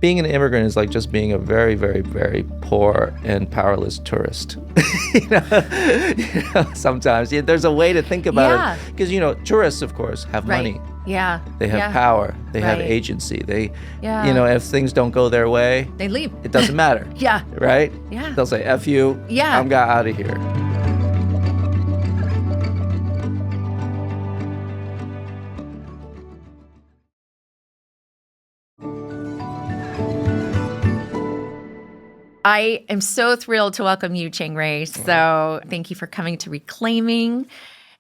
being an immigrant is like just being a very, very, very poor and powerless tourist. Sometimes there's a way to think about it. Because, tourists, of course, have money. Yeah. They have power. They have agency. They, if things don't go their way, they leave. It doesn't matter. Yeah. Right? Yeah. They'll say, F you. Yeah. I'm got out of here. I am so thrilled to welcome you, Chang-rae. So thank you for coming to Reclaiming.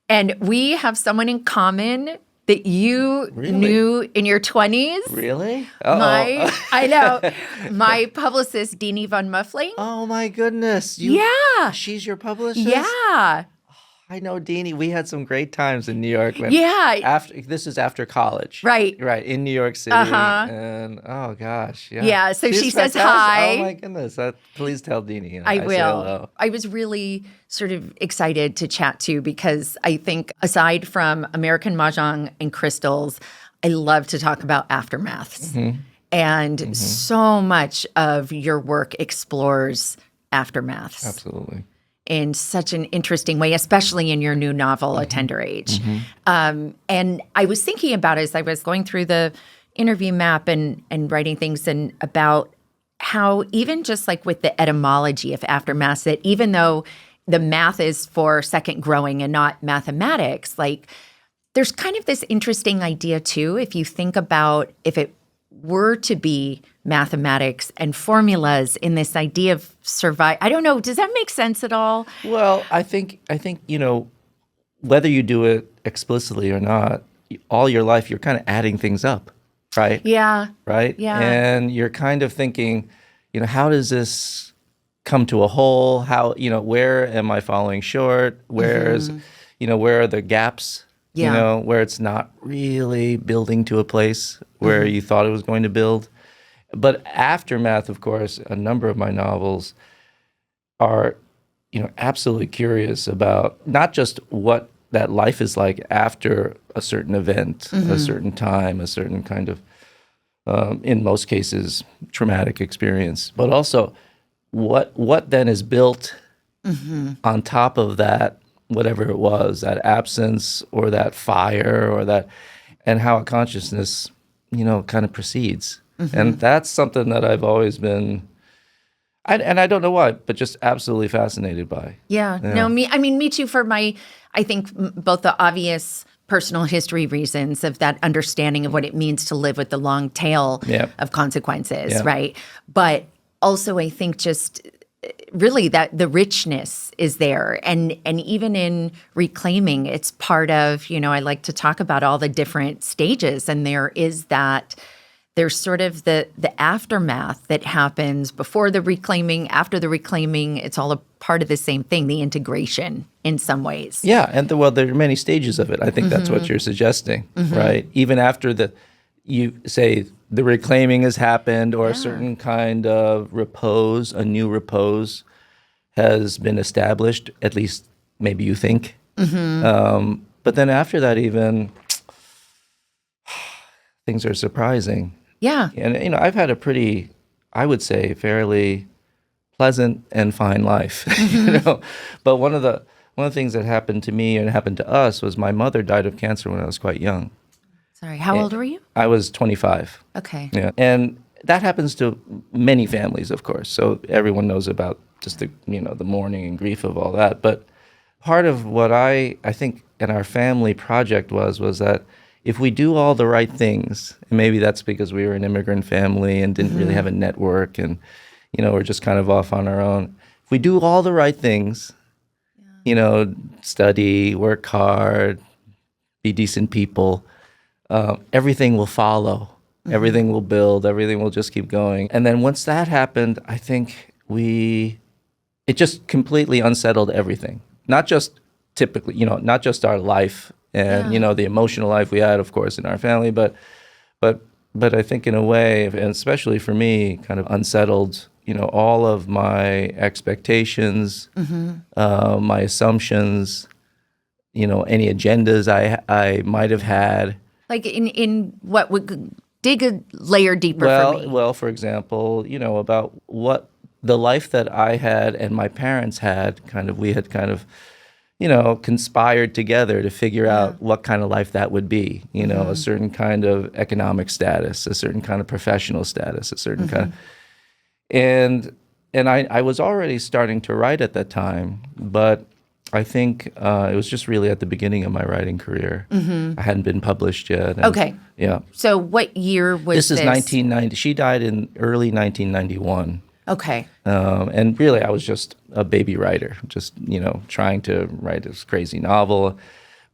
And we have someone in common that you knew in your 20s. Really? I know. My publicist, Deanie von Muffling. Oh, my goodness. She's your publicist? Yeah. I know Deanie. We had some great times in New York. This is after college. Right. In New York City. And oh gosh. Yeah. Yeah. So she says fantastic. hi. Oh my goodness. Please tell Deanie. I will. Say hello. I was really sort of excited to chat to you because I think aside from American Mahjong and crystals, I love to talk about aftermaths. Mm-hmm. And so much of your work explores aftermaths. Absolutely. In such an interesting way, especially in your new novel, A Tender Age. And I was thinking about it as I was going through the interview map and writing things and about how even just like with the etymology of aftermath, that even though the math is for second growing and not mathematics, like there's kind of this interesting idea too, if you think about if it were to be mathematics and formulas in this idea of survive. I don't know. Does that make sense at all? Well, I think whether you do it explicitly or not, all your life you're kind of adding things up, right? Yeah. Right? Yeah. And you're kind of thinking, how does this come to a whole? How, where am I falling short? Where are the gaps? Where it's not really building to a place where you thought it was going to build. But aftermath, of course, a number of my novels are, absolutely curious about not just what that life is like after a certain event, a certain time, a certain kind of, in most cases, traumatic experience, but also what then is built on top of that, whatever it was, that absence or that fire or that, and how a consciousness, kind of proceeds. And that's something that I've always been, and I don't know why, but just absolutely fascinated by. Yeah. No, me too, for my, I think both the obvious personal history reasons of that understanding of what it means to live with the long tail of consequences, right? But also I think just really that the richness is there. And even in Reclaiming, it's part of, I like to talk about all the different stages. And there's sort of the aftermath that happens before the reclaiming, after the reclaiming. It's all a part of the same thing, the integration in some ways. Yeah. And there are many stages of it. I think that's what you're suggesting, right? Even after you say the reclaiming has happened or a certain kind of repose, a new repose has been established, at least maybe you think. But then after that, even things are surprising. Yeah. And, I've had a pretty, I would say, fairly pleasant and fine life, But one of the things that happened to me and happened to us was my mother died of cancer when I was quite young. Sorry, how old were you? I was 25. Okay. Yeah. And that happens to many families, of course. So everyone knows about just the mourning and grief of all that. But part of what I think in our family project was that if we do all the right things, and maybe that's because we were an immigrant family and didn't really have a network and, we're just kind of off on our own. If we do all the right things, study, work hard, be decent people, everything will follow. Everything will build. Everything will just keep going. And then once that happened, I think it just completely unsettled everything. Not just typically, not just our life and, the emotional life we had, of course, in our family, but I think in a way, and especially for me, kind of unsettled, all of my expectations, my assumptions, any agendas I might have had. Like in what would dig a layer deeper for me. Well, for example, about what the life that I had and my parents had, we had conspired together to figure out what kind of life that would be, a certain kind of economic status, a certain kind of professional status, a certain kind of, and I was already starting to write at that time, but I think it was just really at the beginning of my writing career. I hadn't been published yet. Okay. Yeah. So what year was this? This is 1990. She died in early 1991. Okay. And really, I was just a baby writer, just, trying to write this crazy novel.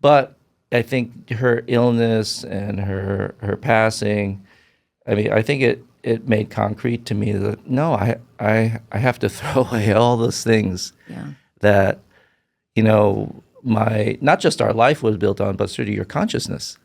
But I think her illness and her passing, I think it made concrete to me that, no, I have to throw away all those things that, not just our life was built on, but sort of your consciousness.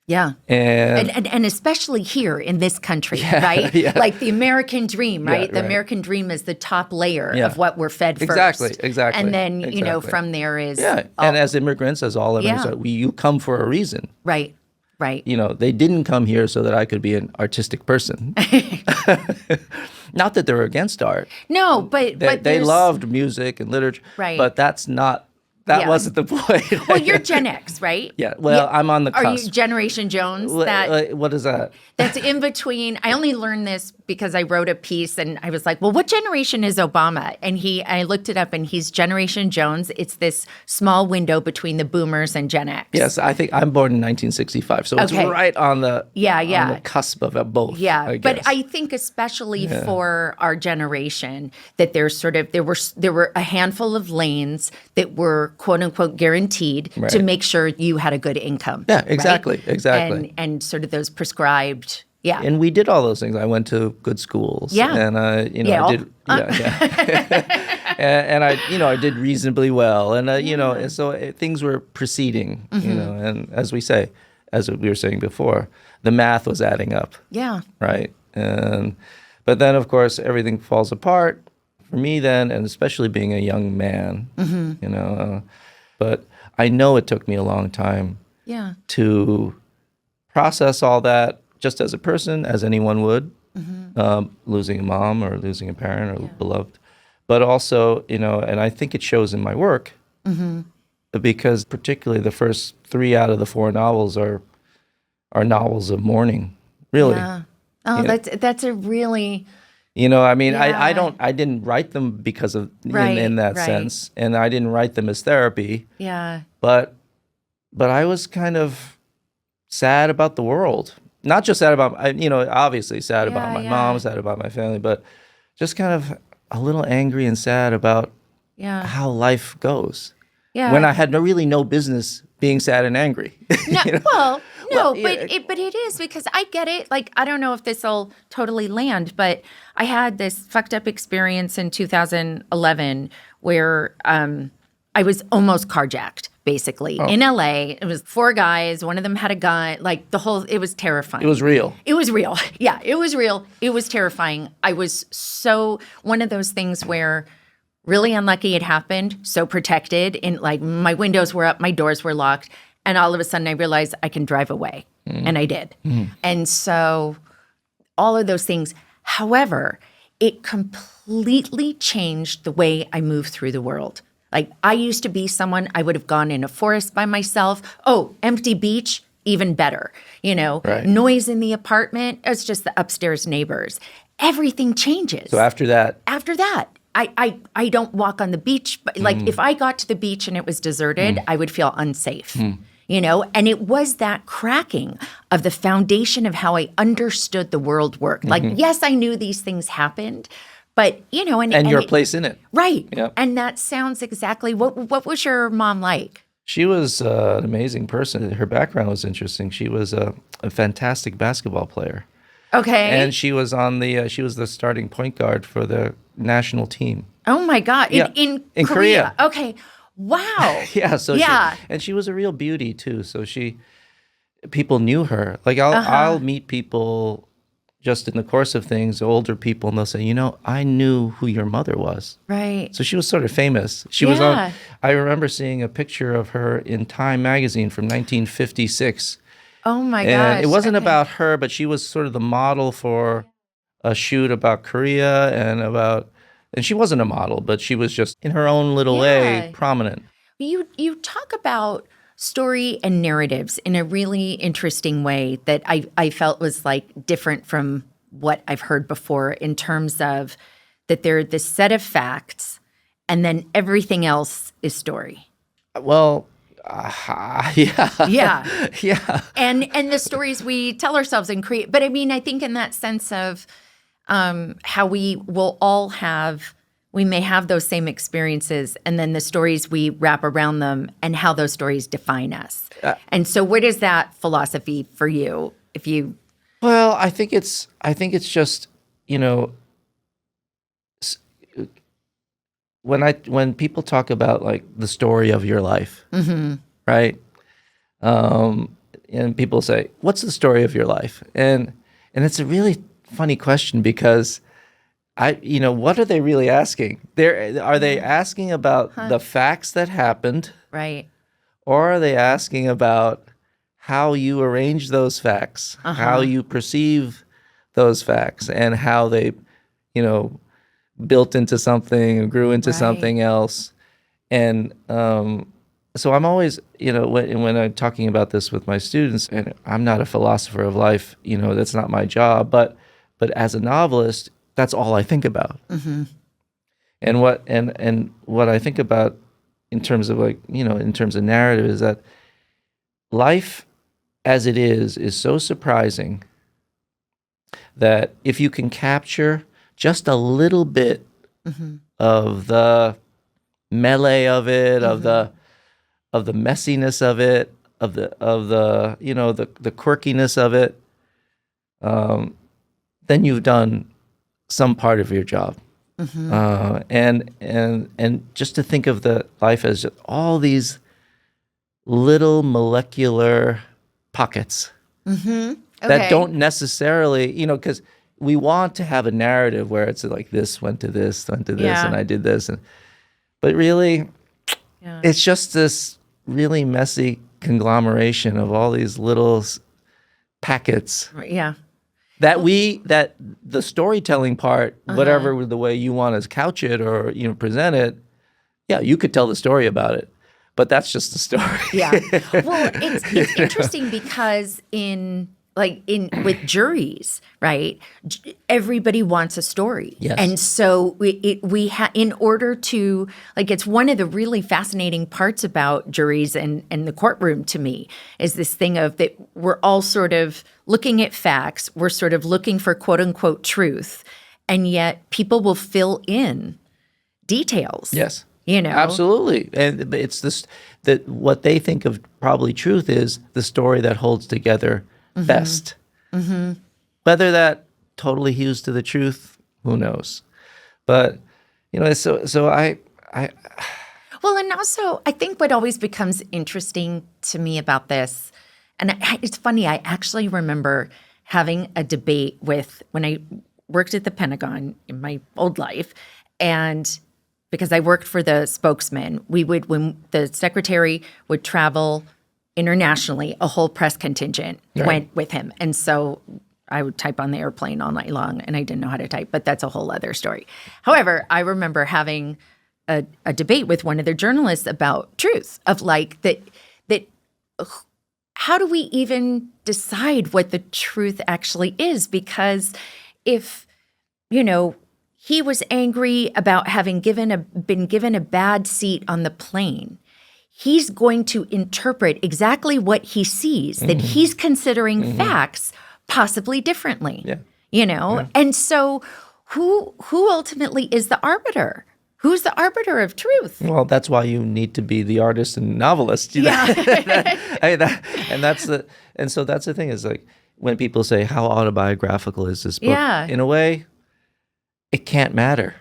Yeah. And especially here in this country, right? Like the American dream, right? The American dream is the top layer of what we're fed first. Exactly. And then, from there is... Yeah, and as immigrants, as all immigrants, you come for a reason. Right. They didn't come here so that I could be an artistic person. Not that they're against art. No, but they loved music and literature. Right. But that's not... That wasn't the point. Well, you're Gen X, right? Yeah. Well, I'm on the cusp. Are you Generation Jones? What is that? That's in between. I only learned this because I wrote a piece and I was like, well, what generation is Obama? And I looked it up and he's Generation Jones. It's this small window between the boomers and Gen X. Yes, I think I'm born in 1965. So it's right on the, on the cusp of both. Yeah. But I think especially for our generation that there's there were a handful of lanes that were quote unquote guaranteed to make sure you had a good income. Yeah, exactly. Right? Exactly. And sort of those prescribed. Yeah. And we did all those things. I went to good schools. Yeah. And I did and I did reasonably well. And and so things were proceeding, and as we were saying before, the math was adding up. Yeah. Right? But then of course everything falls apart for me then, and especially being a young man, but I know it took me a long time to process all that, just as a person, as anyone would, losing a mom or losing a parent or beloved. But also, and I think it shows in my work, because particularly the first 3 out of the 4 novels are novels of mourning, really. Yeah. Oh, that's a really... I didn't write them because of, in that sense, and I didn't write them as therapy. Yeah. But I was kind of sad about the world. Not just sad about, obviously sad about my mom, sad about my family, but just kind of a little angry and sad about how life goes. Yeah. When I had really no business being sad and angry. But it is, because I get it. Like, I don't know if this will totally land, but I had this fucked up experience in 2011 where I was almost carjacked. Basically, in LA, it was 4 guys. One of them had a gun. Like it was terrifying. It was real. It was real. Yeah, it was real. It was terrifying. I was one of those things where really unlucky it happened, so protected. And like my windows were up, my doors were locked. And all of a sudden I realized I can drive away. And I did. And so all of those things. However, it completely changed the way I move through the world. Like, I used to be someone, I would have gone in a forest by myself. Oh, empty beach, even better. Noise in the apartment, it's just the upstairs neighbors. Everything changes. So after that, I don't walk on the beach. But like, if I got to the beach and it was deserted, I would feel unsafe. And it was that cracking of the foundation of how I understood the world worked. Like, yes, I knew these things happened. But, and your place in it. Right. Yep. And that sounds exactly, what was your mom like? She was an amazing person. Her background was interesting. She was a fantastic basketball player. Okay. And she was she was the starting point guard for the national team. Oh my God. In Korea. Okay. Wow. And she was a real beauty too. So people knew her. Like I'll meet people just in the course of things, older people, and they'll say, I knew who your mother was. Right. So she was sort of famous. She was I remember seeing a picture of her in Time magazine from 1956. Oh my And it gosh. wasn't Okay. about her, but she was sort of the model for a shoot about Korea and she wasn't a model, but she was just in her own little way Yeah. prominent. You talk about story and narratives in a really interesting way that I felt was like different from what I've heard before, in terms of that they're this set of facts and then everything else is story. Well, yeah. Yeah. Yeah. And the stories we tell ourselves and create. But I mean, I think in that sense of how we may have those same experiences, and then the stories we wrap around them and how those stories define us. And so what is that philosophy for you? Well, I think it's just, when people talk about like the story of your life, right? And people say, "What's the story of your life?" And it's a really funny question, because what are they really asking? Are they asking about the facts that happened, Right. or are they asking about how you arrange those facts, how you perceive those facts, and how they, built into something and grew into something else? And so I'm always, when I'm talking about this with my students, and I'm not a philosopher of life, that's not my job, but as a novelist, that's all I think about. And what I think about in terms of in terms of narrative, is that life as it is so surprising that if you can capture just a little bit of the melee of it, of the messiness of it, of the the quirkiness of it, then you've done some part of your job. And just to think of the life as just all these little molecular pockets that don't necessarily, because we want to have a narrative where it's like this went to this, and I did this, but really, it's just this really messy conglomeration of all these little packets. Yeah. That the storytelling part, whatever the way you want to couch it or present it, yeah, you could tell the story about it, but that's just the story. Yeah. Well, it's interesting because with juries, right? Everybody wants a story. Yes. And so in order to, it's one of the really fascinating parts about juries and the courtroom to me, is this thing of that we're all sort of looking at facts, we're sort of looking for quote unquote truth, and yet people will fill in details. Yes. Absolutely. And it's that what they think of probably truth is the story that holds together best. Whether that totally hews to the truth, who knows? But so I well, and also I think what always becomes interesting to me about this, and it's funny, I actually remember having a debate when I worked at the Pentagon in my old life, and because I worked for the spokesman, when the secretary would travel internationally, a whole press contingent went with him. And so I would type on the airplane all night long, and I didn't know how to type, but that's a whole other story. However, I remember having a debate with one of the journalists about truth, of that how do we even decide what the truth actually is? Because if, he was angry about having been given a bad seat on the plane, he's going to interpret exactly what he sees, that he's considering facts possibly differently. Yeah. And so who ultimately is the arbiter? Who's the arbiter of truth? Well, that's why you need to be the artist and novelist. Yeah. So that's the thing, is like when people say, how autobiographical is this book? Yeah. In a way, it can't matter.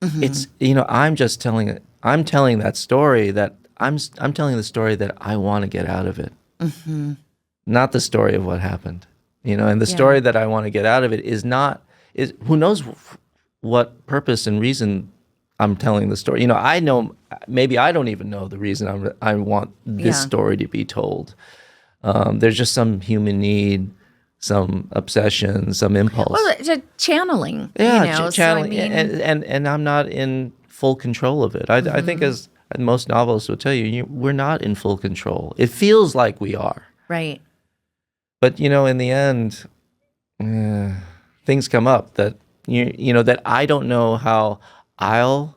It's, I'm telling that story that I'm telling the story that I want to get out of it, not the story of what happened. And the story that I want to get out of it is who knows what purpose and reason I'm telling the story. I know maybe I don't even know the reason I want this story to be told. There's just some human need, some obsession, some impulse. Well, it's a channeling. Yeah, channeling. So, I mean, and I'm not in full control of it. I think, as most novelists will tell you, we're not in full control. It feels like we are. Right. But, in the end, things come up that, that I don't know how I'll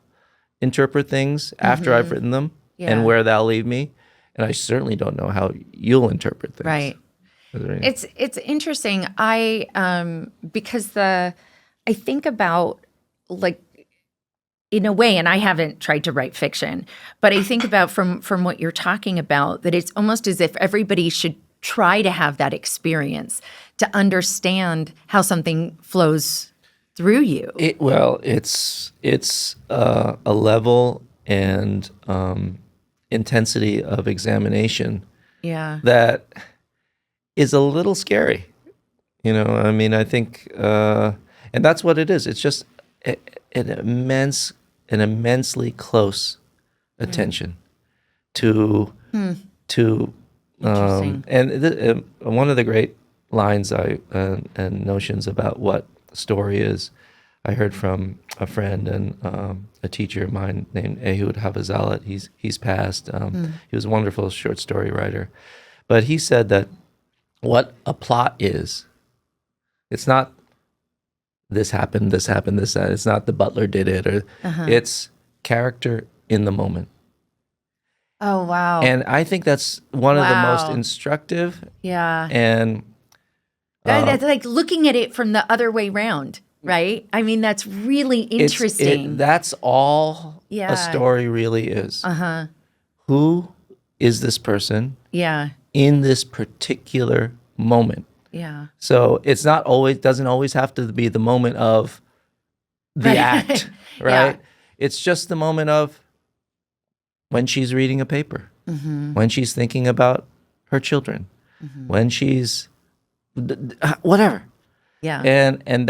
interpret things after I've written them and where that'll leave me. And I certainly don't know how you'll interpret things. Right. It's interesting. Because I think about, like, in a way, and I haven't tried to write fiction, but I think about from what you're talking about, that it's almost as if everybody should try to have that experience to understand how something flows through you. It's a level and intensity of examination that is a little scary. I mean, I think, and that's what it is. It's just an immensely close attention to and one of the great lines and notions about what story is, I heard from a friend and a teacher of mine named Ehud Havazalat. He's passed. He was a wonderful short story writer, but he said that what a plot is, it's not this happened, this happened, this happened. It's not the butler did it, or it's character in the moment. Oh, wow. And I think that's one of the most instructive. Yeah. And that's like looking at it from the other way around, right? I mean, that's really interesting. That's all a story really is. Who is this person in this particular moment? Yeah. So it's not always, doesn't always have to be the moment of the act, right? It's just the moment of when she's reading a paper, when she's thinking about her children, when she's whatever. Yeah. And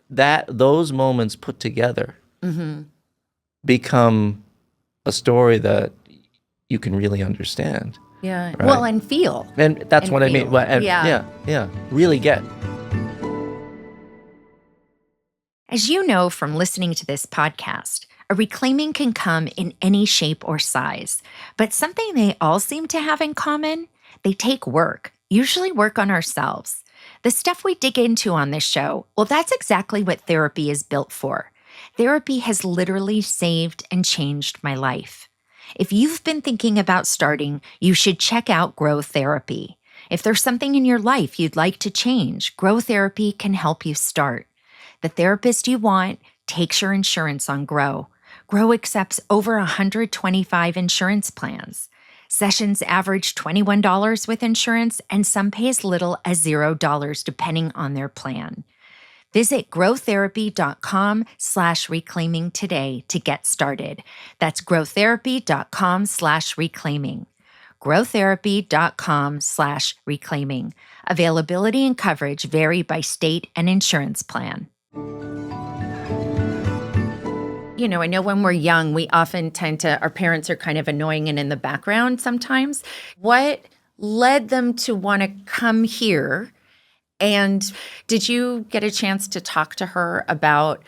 those moments put together become a story that you can really understand. Yeah. Right? Well, and feel. And that's what I mean. Well, really get. As you know from listening to this podcast, a reclaiming can come in any shape or size. But something they all seem to have in common, they take work, usually work on ourselves. The stuff we dig into on this show, well, that's exactly what therapy is built for. Therapy has literally saved and changed my life. If you've been thinking about starting, you should check out Grow Therapy. If there's something in your life you'd like to change, Grow Therapy can help you start. The therapist you want takes your insurance on Grow. Grow accepts over 125 insurance plans. Sessions average $21 with insurance, and some pay as little as $0 depending on their plan. Visit growtherapy.com/reclaiming today to get started. That's growtherapy.com/reclaiming. growtherapy.com/reclaiming. Availability and coverage vary by state and insurance plan. I know when we're young, we often our parents are kind of annoying and in the background sometimes. What led them to want to come here? And did you get a chance to talk to her about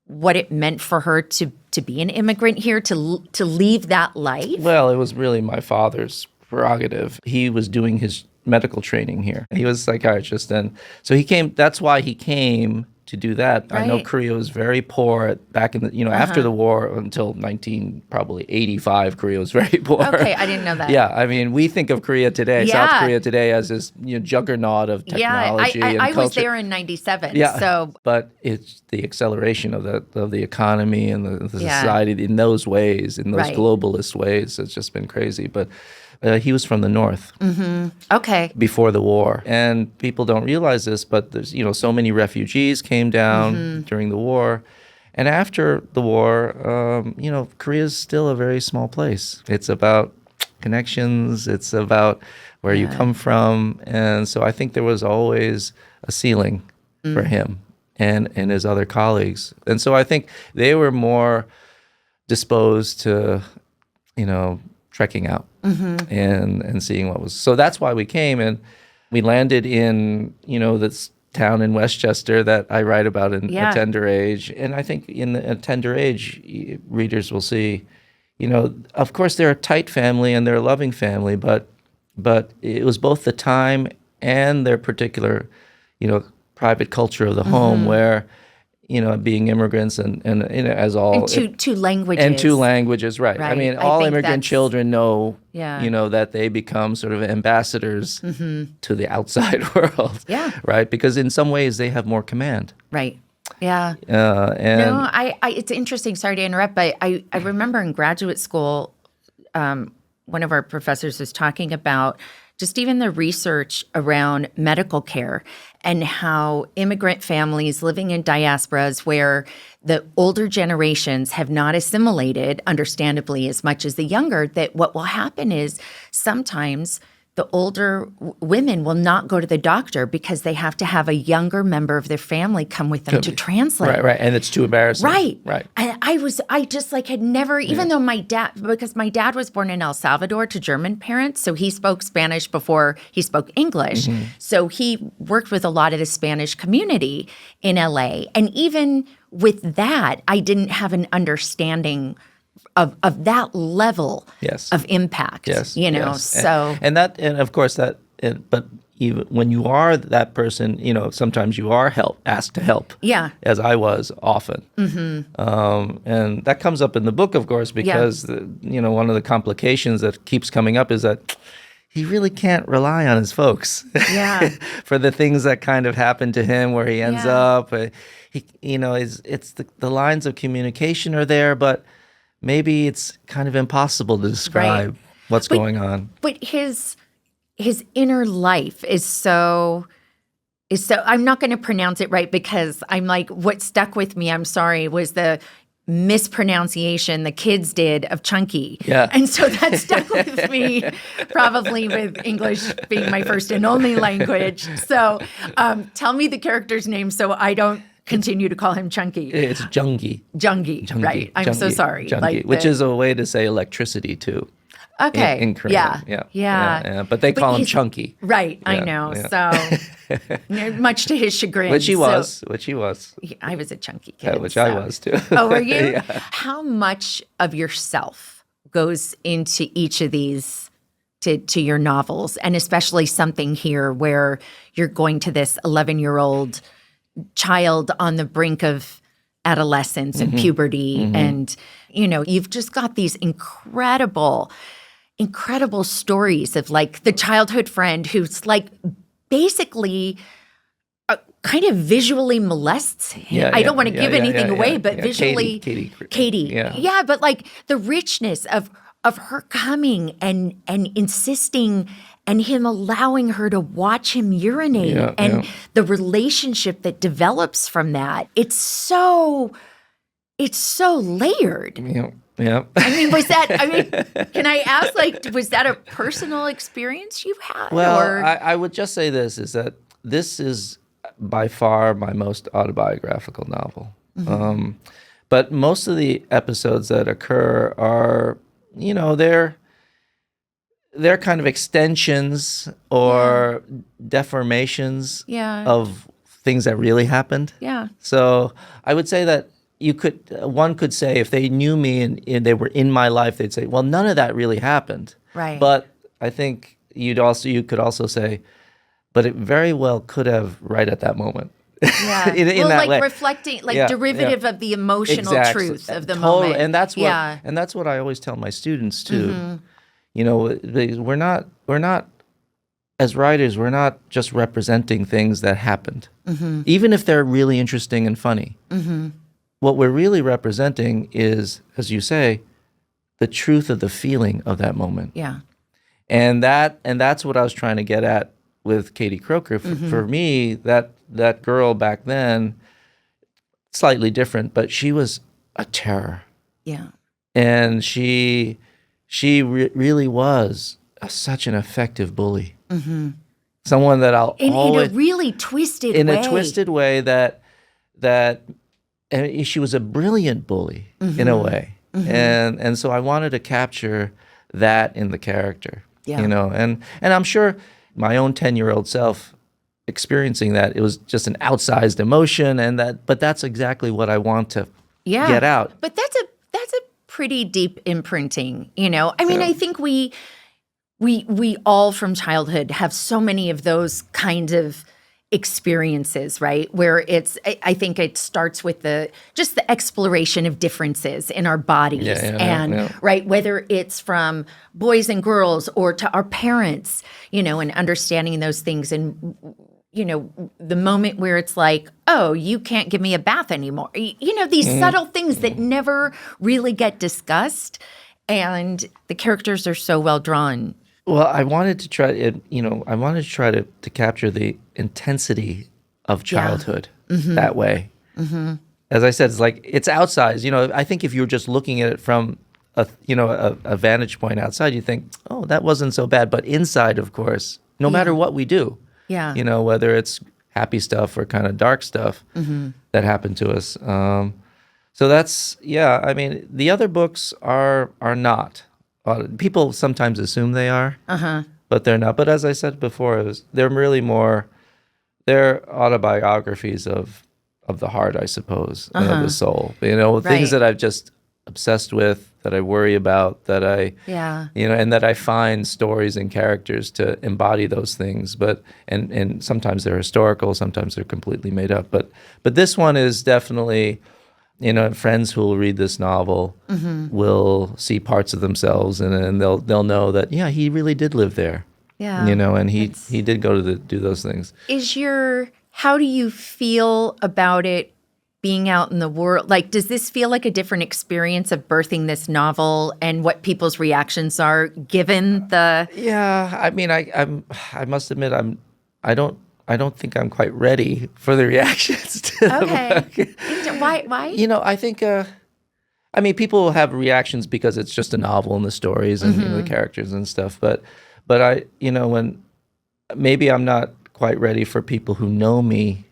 what it meant for her to be an immigrant here, to leave that life? Well, it was really my father's prerogative. He was doing his medical training here. He was a psychiatrist, and so he came. That's why he came to do that. Right. I know Korea was very poor back in the, after the war until 1985. Korea was very poor. Okay, I didn't know that. Yeah, I mean, we think of Korea today, South Korea today, as this juggernaut of technology and culture. I was there in '97. Yeah, so but it's the acceleration of the economy and the society in those ways, in those globalist ways. It's just been crazy. But he was from the North. Okay. Before the war. And people don't realize this, but there's, so many refugees came down during the war. And after the war, Korea is still a very small place. It's about connections. It's about where you come from. And so I think there was always a ceiling for him and his other colleagues. And so I think they were more disposed to, trekking out. and seeing what was. So that's why we came, and we landed in, this town in Westchester that I write about in A Tender Age. And I think in A Tender Age, readers will see, of course they're a tight family and they're a loving family, but it was both the time and their particular, private culture of the home where, being immigrants and as all and two languages and two languages, right? I mean, all immigrant children know, Yeah. that they become sort of ambassadors to the outside world, Yeah. right? Because in some ways they have more command, Right. Yeah. and No, it's interesting. Sorry to interrupt, but I remember in graduate school, one of our professors was talking about just even the research around medical care and how immigrant families living in diasporas where the older generations have not assimilated, understandably, as much as the younger, that what will happen is sometimes the older women will not go to the doctor because they have to have a younger member of their family come with them to translate. right, and it's too embarrassing, Right. right. And I just had never, even though because my dad was born in El Salvador to German parents, so he spoke Spanish before he spoke English. So he worked with a lot of the Spanish community in LA. And even with that, I didn't have an understanding of that level of impact, so. And of course but even when you are that person, sometimes you are asked to help. Yeah. As I was often. And that comes up in the book, of course, because, one of the complications that keeps coming up is that he really can't rely on his folks for the things that kind of happen to him where he ends up. It's the lines of communication are there, but maybe it's kind of impossible to describe what's going on. But his inner life is so I'm not going to pronounce it right because I'm like, what stuck with me, I'm sorry, was the mispronunciation the kids did of chunky. Yeah. And so that stuck with me, probably with English being my first and only language. So tell me the character's name so I don't continue to call him Chunky. It's Jungi. Jungi, right. I'm so sorry. Jungi, which is a way to say electricity, too. Okay. In Korean. Yeah. But they call him Chunky. Right. I know. Yeah. So much to his chagrin. Which he was. I was a chunky kid. Which I was, too. Oh, were you? Yeah. How much of yourself goes into each of these to your novels, and especially something here where you're going to this 11-year-old child on the brink of adolescence and puberty, and you've just got these incredible stories of like the childhood friend who's like basically kind of visually molests him. I don't want to give anything away, but visually, Katie. Yeah, but like the richness of her coming and insisting and him allowing her to watch him urinate and the relationship that develops from that. It's so layered. Yeah. I mean, can I ask, was that a personal experience you had? Well, I would just say this, is that this is by far my most autobiographical novel. But most of the episodes that occur are, they're kind of extensions or deformations of things that really happened. Yeah. So I would say that one could say if they knew me and they were in my life, they'd say, well, none of that really happened. Right. But I think you could also say, but it very well could have right at that moment. Yeah. in that way. Reflecting, derivative of the emotional truth of the totally. moment. And that's what I always tell my students too. We're not as writers, we're not just representing things that happened, even if they're really interesting and funny. What we're really representing is, as you say, the truth of the feeling of that moment. Yeah. And that's what I was trying to get at with Katie Croker. For me, that girl back then, slightly different, but she was a terror. Yeah. And she really was such an effective bully. Someone that I'll always... In a really twisted way. In a twisted way that and she was a brilliant bully in a way. And so I wanted to capture that in the character. Yeah. You know, and I'm sure my own 10-year-old self experiencing that, it was just an outsized emotion, but that's exactly what I want to get out. But that's a pretty deep imprinting, you know. I mean, I think we all from childhood have so many of those kind of experiences, right? Where I think it starts with just the exploration of differences in our bodies right, whether it's from boys and girls or to our parents, you know, and understanding those things. And, you know, the moment where it's like, oh, you can't give me a bath anymore. You know, these subtle things that never really get discussed. And the characters are so well drawn. Well, I wanted to try to capture the intensity of childhood that way. As I said, it's like, it's outsized. You know, I think if you were just looking at it from a vantage point outside, you think, oh, that wasn't so bad. But inside, of course, no matter what we do, you know, whether it's happy stuff or kind of dark stuff that happened to us. So that's, I mean, the other books are not. People sometimes assume they are, but they're not. But as I said before, they're really more, they're autobiographies of the heart, I suppose, and of the soul. You know, things that I've just obsessed with, that I worry about, that I, you know, and that I find stories and characters to embody those things. But and sometimes they're historical, sometimes they're completely made up. But this one is definitely, you know, friends who will read this novel will see parts of themselves, and they'll know that, he really did live there. Yeah, you know, and he did go to do those things. How do you feel about it being out in the world? Like, does this feel like a different experience of birthing this novel, and what people's reactions are given the? Yeah, I mean, I must admit, I don't think I'm quite ready for the reactions to the book. Why? You know, I think, I mean, people will have reactions because it's just a novel and the stories and you know, the characters and stuff. But I, you know, when maybe I'm not quite ready for people who know me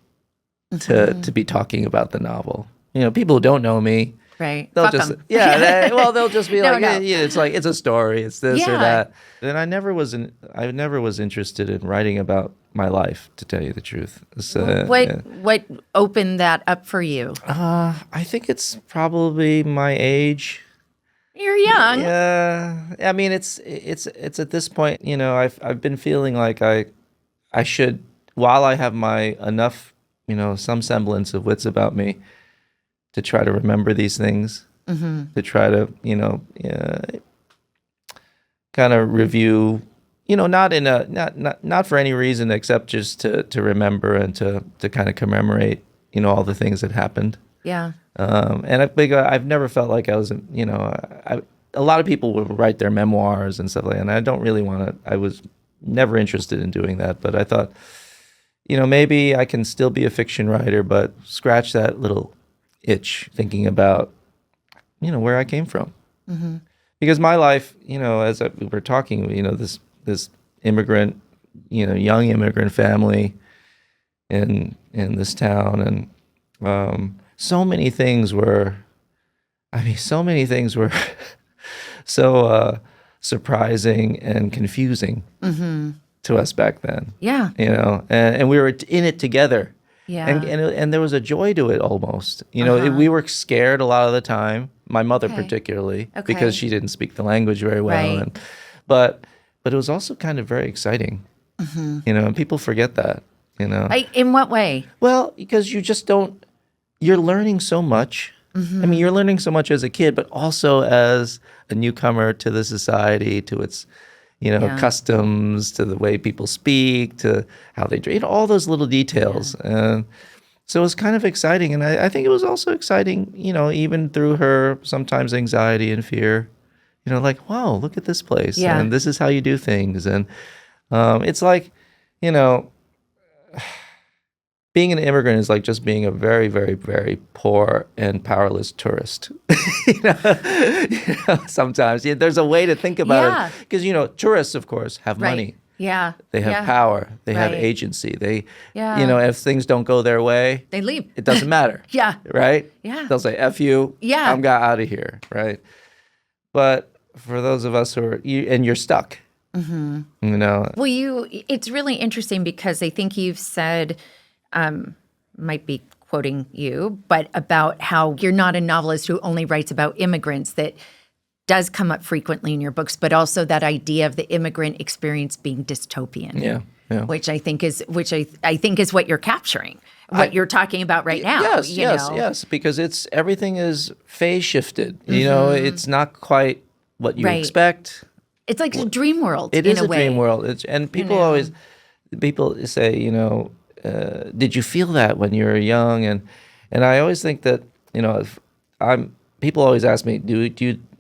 to be talking about the novel. You know, people who don't know me. Right. They'll just, they'll just be like, it's like, it's a story, it's this or that. And I never was interested in writing about my life, to tell you the truth. So, what opened that up for you? I think it's probably my age. You're young. Yeah. I mean, it's at this point, you know, I've been feeling like I should, while I have enough, you know, some semblance of wits about me, to try to remember these things, to try to, you know, kind of review, you know, not for any reason except just to remember and to kind of commemorate, you know, all the things that happened. Yeah. And I've never felt like I was, you know, a lot of people would write their memoirs and stuff like that, and I don't really want to. I was never interested in doing that, but I thought, you know, maybe I can still be a fiction writer, but scratch that little itch thinking about, you know, where I came from. Because my life, you know, as we were talking, you know, this immigrant, you know, young immigrant family in this town, and so many things were so surprising and confusing to us back then. Yeah. You know, and we were in it together. Yeah. And there was a joy to it almost. You know, we were scared a lot of the time, my mother particularly, because she didn't speak the language very well. Right. But it was also kind of very exciting. You know, and people forget that, you know. In what way? Well, because you're learning so much. I mean, you're learning so much as a kid, but also as a newcomer to the society, to its, you know, customs, to the way people speak, to how they drink, all those little details. And so it was kind of exciting. And I think it was also exciting, you know, even through her sometimes anxiety and fear, you know, like, wow, look at this place. Yeah. And this is how you do things. And it's like, you know, being an immigrant is like just being a very, very, very poor and powerless tourist. you know, sometimes there's a way to think about it, because, you know, tourists, of course, have money. Yeah, they have power. They have agency. They, you know, if things don't go their way, they leave. It doesn't matter. Right? Yeah, they'll say, "F you." Yeah, I'm got out of here. Right. But for those of us who are, and you're stuck. You know. Well, it's really interesting because I think you've said, might be quoting you, but about how you're not a novelist who only writes about immigrants. That does come up frequently in your books, but also that idea of the immigrant experience being dystopian. Yeah. Which I think is what you're capturing, what you're talking about right now. Yes, because everything is phase shifted. You know, it's not quite what you expect. It's like a dream world. It is a dream world. And people people say, you know, did you feel that when you were young? And I always think that, you know, people always ask me, do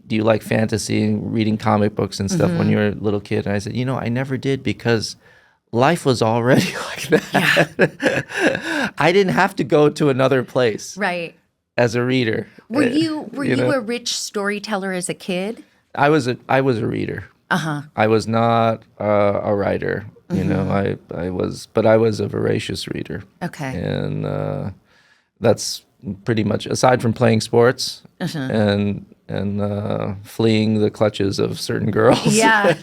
you like fantasy and reading comic books and stuff when you were a little kid? And I said, you know, I never did because life was already like that. Yeah. I didn't have to go to another place. Right. As a reader. Were you a rich storyteller as a kid? I was a reader. I was not a writer. You know, I was a voracious reader. Okay. And that's pretty much, aside from playing sports and fleeing the clutches of certain girls. Yeah.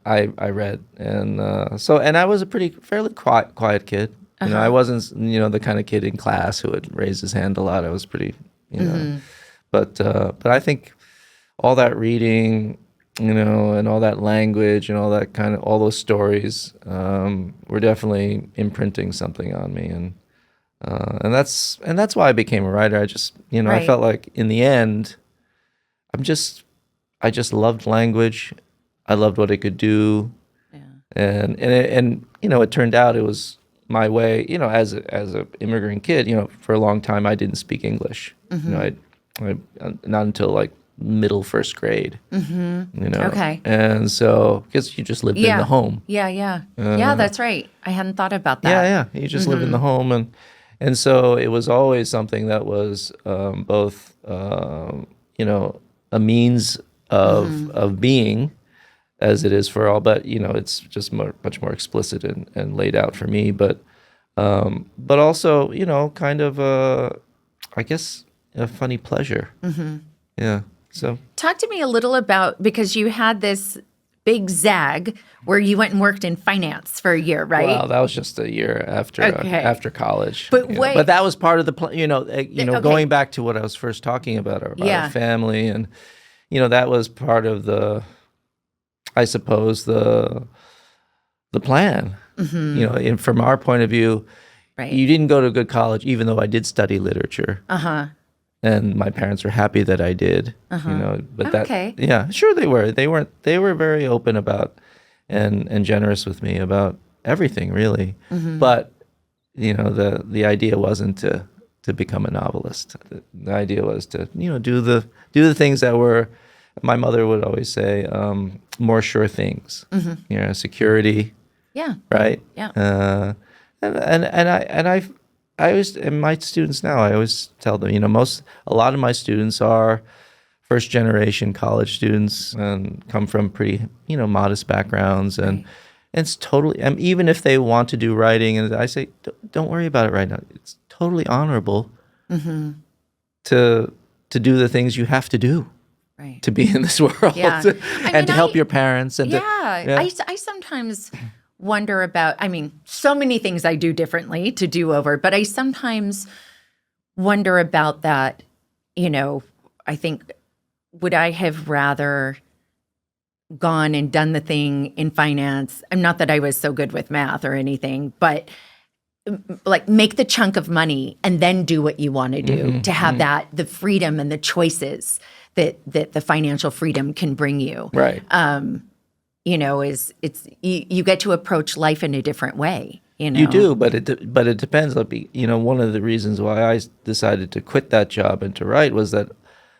I read, and I was a fairly quiet kid. You know, I wasn't, you know, the kind of kid in class who would raise his hand a lot. I was pretty, you know, but I think all that reading, you know, and all that language and all that all those stories were definitely imprinting something on me, and that's why I became a writer. I just, you know, I felt like in the end, I just loved language. I loved what it could do, and you know, it turned out it was my way. You know, as a immigrant kid, you know, for a long time I didn't speak English. You know, I not until like middle first grade. You know, okay, and so because you just lived in the home. Yeah, that's right. I hadn't thought about that. Yeah, you just lived in the home, and so it was always something that was both you know, a means of being, as it is for all, but you know, it's just much more explicit and laid out for me. But also, you know, kind of I guess a funny pleasure. Yeah. So talk to me a little about, because you had this big zag where you went and worked in finance for a year, right? Well, that was just a year after college. But wait, but that was part of the you know, going back to what I was first talking about our family, and you know, that was part of the, I suppose, the plan. You know, from our point of view, you didn't go to a good college, even though I did study literature. And my parents were happy that I did. You know, but yeah, sure they were. They were very open about and generous with me about everything, really. But you know, the idea wasn't to become a novelist. The idea was to, you know, do the things that were, my mother would always say, more sure things. You know, security. Yeah. Right. Yeah. I always, and my students now, I always tell them, you know, a lot of my students are first generation college students and come from pretty, you know, modest backgrounds, and it's totally, even if they want to do writing, and I say, don't worry about it right now. It's totally honorable to do the things you have to do to be in this world, and to help your parents. And I sometimes wonder about, I mean, so many things I do differently to do over, but I sometimes wonder about that, you know, I think, would I have rather gone and done the thing in finance? I'm not that I was so good with math or anything, but like make the chunk of money and then do what you want to do, to have that, the freedom and the choices that the financial freedom can bring you. Right. You know, you get to approach life in a different way. You know, you do, but it depends. You know, one of the reasons why I decided to quit that job and to write was that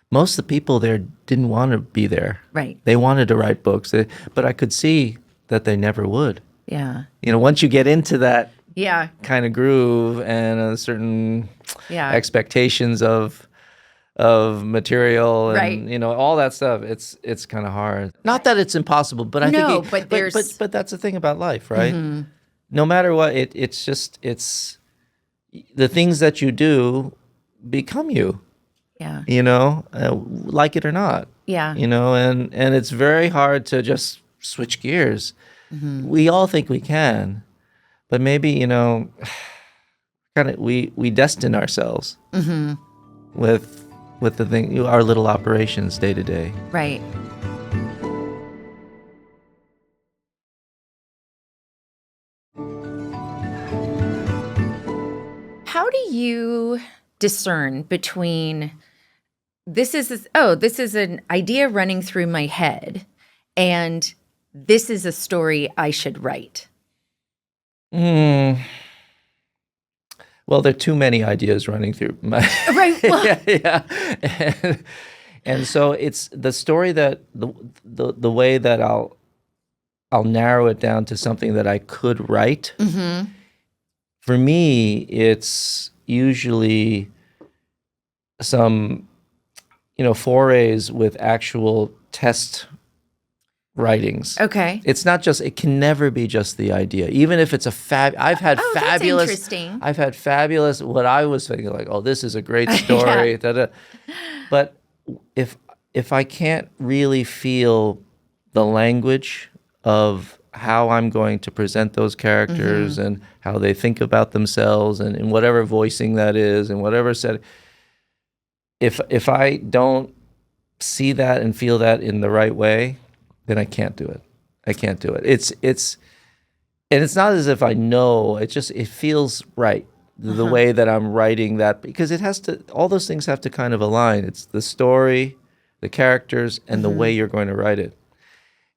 most of the people there didn't want to be there. Right. They wanted to write books, but I could see that they never would. Yeah. You know, once you get into that kind of groove and a certain expectations of material and you know, all that stuff, it's kind of hard. Not that it's impossible, but I think but that's the thing about life, right? No matter what, it's the things that you do become you. Yeah. Like it or not. Yeah. And it's very hard to just switch gears. We all think we can, but maybe, kind of we destine ourselves with the thing, our little operations day to day. Right. How do you discern between this is an idea running through my head and this is a story I should write? Well, there are too many ideas running through my Right. Well, yeah. And so it's the story that the way that I'll narrow it down to something that I could write. For me, it's usually some, forays with actual test writings. okay. It's not just, it can never be just the idea. Even if it's I've had Oh, that's fabulous, interesting. I've had fabulous, what I was thinking like, oh, this is a great story. Yeah. Da-da. But if I can't really feel the language of how I'm going to present those characters and how they think about themselves and in whatever voicing that is and whatever setting, if I don't see that and feel that in the right way, then I can't do it. I can't do it. And it's not as if I know, it feels right the way that I'm writing that, because all those things have to kind of align. It's the story, the characters, and the way you're going to write it.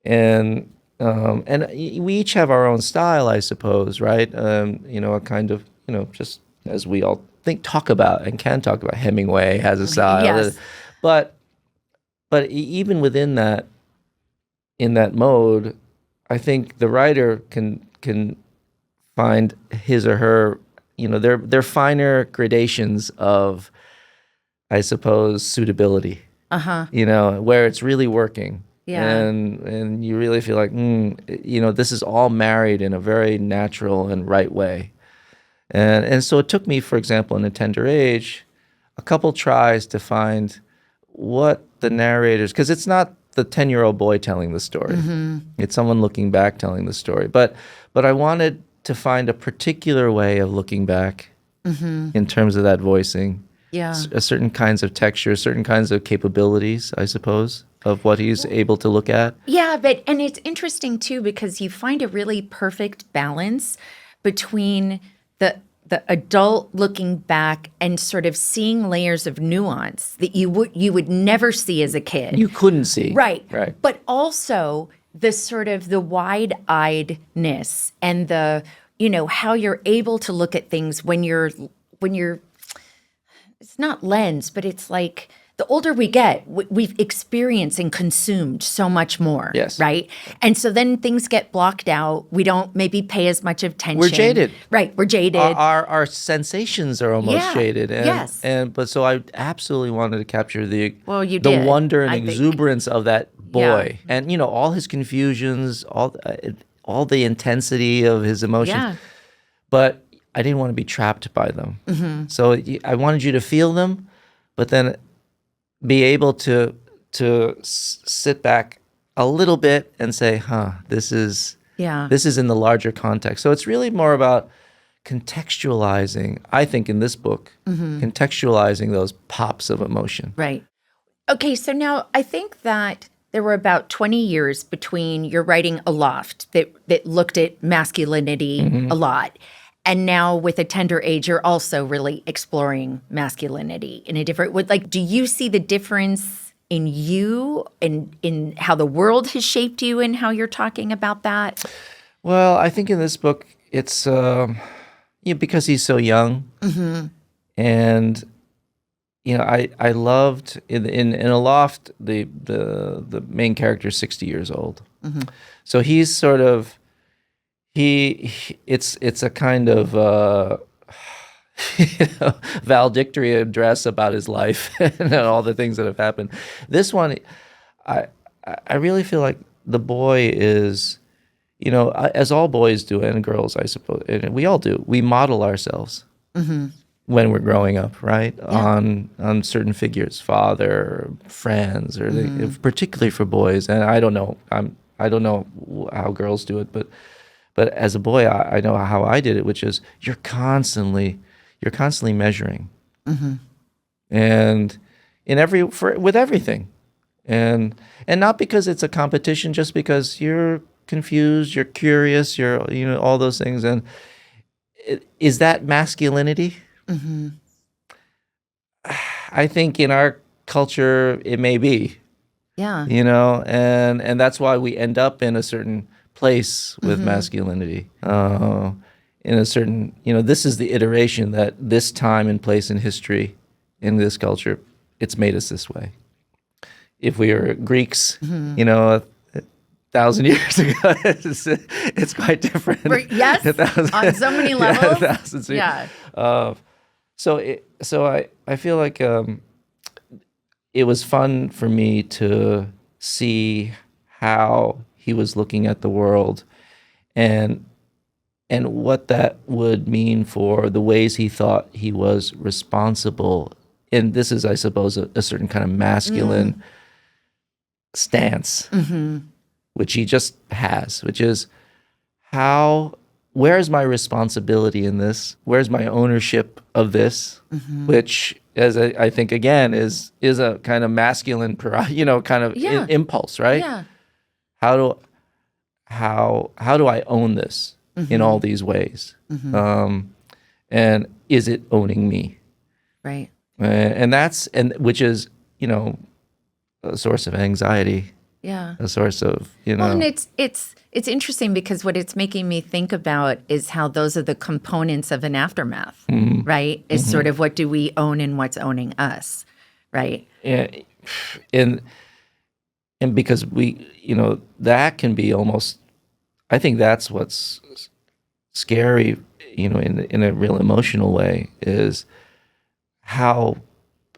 And we each have our own style, I suppose, right? A kind of, just as we all talk about and can talk about. Hemingway has a style. Yes. But even within that, in that mode, I think the writer can find his or her, their finer gradations of, I suppose, suitability. Where it's really working. Yeah. And you really feel like, this is all married in a very natural and right way. And so it took me, for example, in A Tender Age, a couple tries to find what the narrators, because it's not the 10-year-old boy telling the story. It's someone looking back telling the story. But I wanted to find a particular way of looking back in terms of that voicing. Yeah. Certain kinds of texture, certain kinds of capabilities, I suppose, of what he's able to look at. Yeah, and it's interesting too because you find a really perfect balance between the adult looking back and sort of seeing layers of nuance that you would never see as a kid. You couldn't see. Right. Right. But also the sort of the wide-eyedness and the, how you're able to look at things when you're it's not lens, but it's like the older we get, we've experienced and consumed so much more. Yes. Right? And so then things get blocked out. We don't maybe pay as much attention. We're jaded. Right. We're jaded. Our sensations are almost jaded. And, yes. But so I absolutely wanted to capture the did, wonder and I think. exuberance of that boy. Yeah. And, all his confusions, all the intensity of his emotions. Yeah. But I didn't want to be trapped by them. So I wanted you to feel them, but then be able to sit back a little bit and say, this is in the larger context. So it's really more about contextualizing, I think in this book, contextualizing those pops of emotion. Right. Okay, so now I think that there were about 20 years between your writing Aloft that looked at masculinity a lot. And now with A Tender Age, you're also really exploring masculinity in a different way. Like, do you see the difference in you and in how the world has shaped you and how you're talking about that? Well, I think in this book, it's because he's so young. And, I loved in Aloft, the main character is 60 years old. So he's sort of, it's a kind of valedictory address about his life and all the things that have happened. This one, I really feel like the boy is, as all boys do and girls, I suppose, and we all do, we model ourselves. when we're growing up, right? On certain figures, father, friends, or particularly for boys. And I don't know. I don't know how girls do it, but as a boy, I know how I did it, which is you're constantly measuring, and with everything, and not because it's a competition, just because you're confused, you're curious, you're all those things. And is that masculinity? I think in our culture it may be. Yeah. And that's why we end up in a certain place with masculinity. In a certain, this is the iteration that this time and place in history, in this culture, it's made us this way. If we are Greeks, 1,000 years ago, it's quite different. Yes, on so many levels. Yeah. So I feel like it was fun for me to see how he was looking at the world, and what that would mean for the ways he thought he was responsible. And this is, I suppose, a certain kind of masculine stance, which he just has, which is where's my responsibility in this? Where's my ownership of this? Which, as I think, again, is a kind of masculine, kind of impulse, right? Yeah. How do I own this in all these ways? And is it owning me? Right. And which is, a source of anxiety. Yeah. A source of, Well, and it's interesting because what it's making me think about is how those are the components of an aftermath, right? Is sort of what do we own and what's owning us, right? And because that can be almost, I think that's what's scary, in a real emotional way, is how,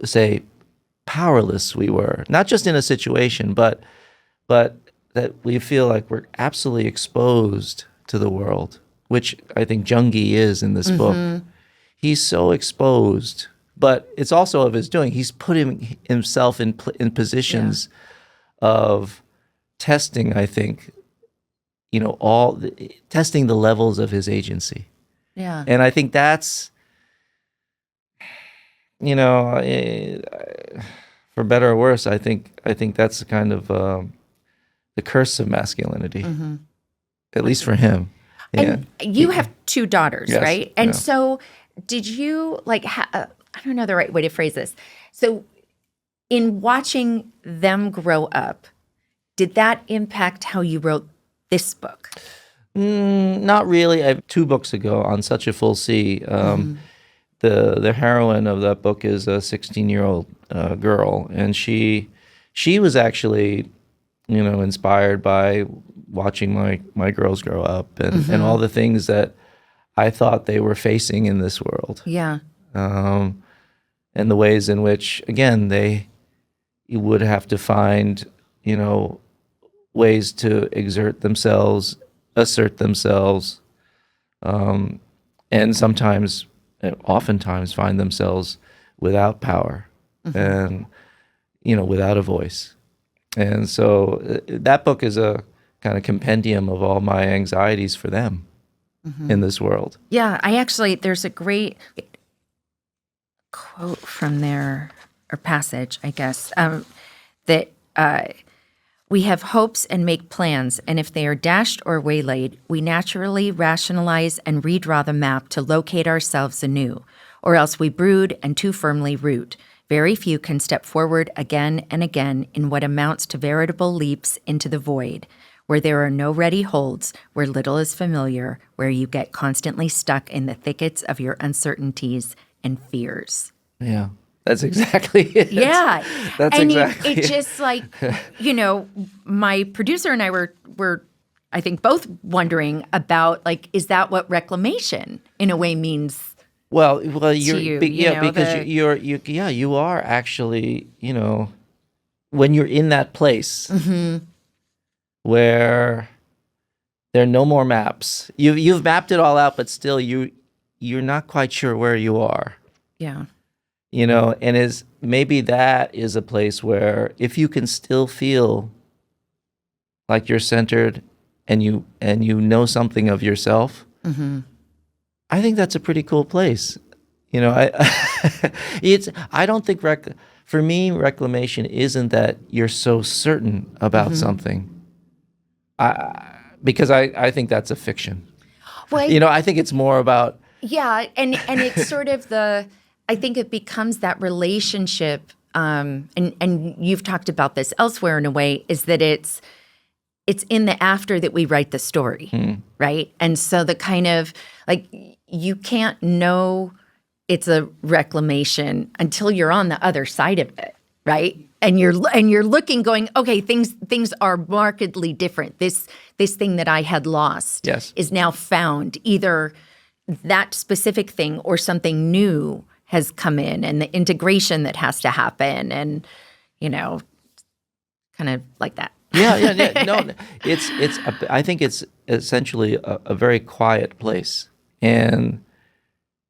say, powerless we were, not just in a situation, but that we feel like we're absolutely exposed to the world, which I think Jung-gi is in this book. He's so exposed, but it's also of his doing. He's putting himself in positions of testing, I think, testing the levels of his agency. Yeah. And I think that's, for better or worse, I think that's kind of the curse of masculinity, at least for him. And you have two daughters, Yes, right? And so did you, I don't know the right way to phrase this. So in watching them grow up, did that impact how you wrote this book? Not really. I have 2 books ago, On Such a Full Sea. The heroine of that book is a 16-year-old girl, and she was actually, inspired by watching my girls grow up and all the things that I thought they were facing in this world. Yeah. And the ways in which, again, you would have to find, ways to exert themselves, assert themselves, and oftentimes find themselves without power and, without a voice. And so that book is a kind of compendium of all my anxieties for them in this world. Yeah, there's a great quote from there, or passage, I guess, that we have hopes and make plans, and if they are dashed or waylaid, we naturally rationalize and redraw the map to locate ourselves anew, or else we brood and too firmly root. Very few can step forward again and again in what amounts to veritable leaps into the void, where there are no ready holds, where little is familiar, where you get constantly stuck in the thickets of your uncertainties and fears. Yeah, that's exactly it. Yeah. That's exactly it. It's just like, my producer and I were, I think, both wondering about, is that what reclamation in a way means? Well, you, because you are actually, when you're in that place where there are no more maps, you've mapped it all out, but still you're not quite sure where you are. Yeah. And maybe that is a place where if you can still feel like you're centered and you know something of yourself, I think that's a pretty cool place. I don't think for me, reclamation isn't that you're so certain about something. Because I think that's a fiction. Well, I think it's more about and it's sort of I think it becomes that relationship, and you've talked about this elsewhere in a way, is that it's in the after that we write the story, right? And so the kind of like you can't know it's a reclamation until you're on the other side of it, right? And you're looking, going, okay, things are markedly different. This thing that I had lost is now found. Either that specific thing or something new has come in, and the integration that has to happen, and kind of like that. Yeah. No, I think it's essentially a very quiet place, and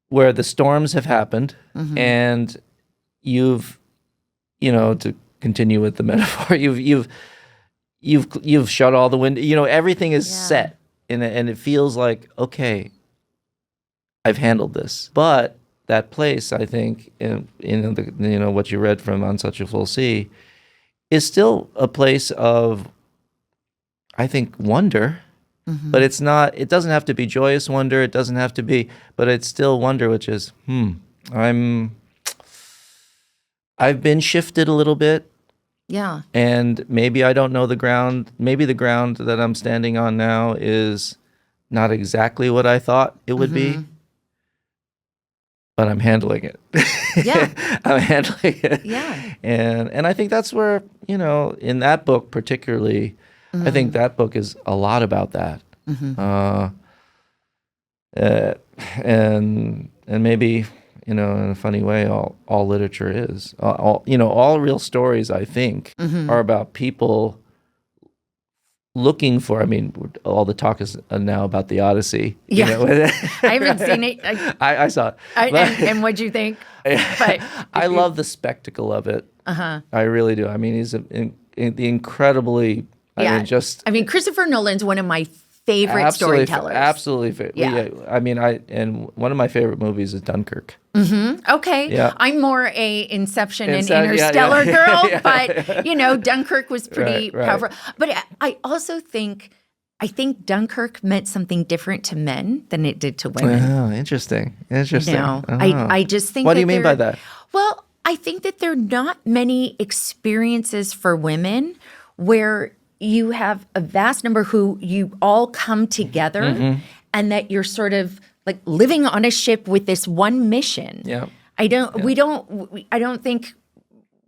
where the storms have happened, and you've, to continue with the metaphor, you've shut all the windows. Everything is set, and it feels like, okay, I've handled this. But that place, I think, what you read from On Such a Full Sea, is still a place of, I think, wonder. But it's not. It doesn't have to be joyous wonder. It doesn't have to be. But it's still wonder, which is, I've been shifted a little bit. Yeah. And maybe I don't know the ground. Maybe the ground that I'm standing on now is not exactly what I thought it would be. But I'm handling it. Yeah. I'm handling it. Yeah. And I think that's where, in that book particularly, I think that book is a lot about that. And maybe, in a funny way, all literature is. All real stories, I think, are about people looking for, all the talk is now about the Odyssey. Yeah. I haven't seen it. I saw it. And what'd you think? But I love the spectacle of it. I really do. He's the incredibly, Christopher Nolan's one of my favorite storytellers. Absolutely favorite. Yeah. And one of my favorite movies is Dunkirk. Okay. Yeah. I'm more a Inception and Interstellar girl, but Dunkirk was pretty powerful. But I also think Dunkirk meant something different to men than it did to women. Oh, interesting. I just think. What do you mean by that? Well, I think that there are not many experiences for women where you have a vast number who you all come together and that you're sort of like living on a ship with this one mission. Yeah. I don't think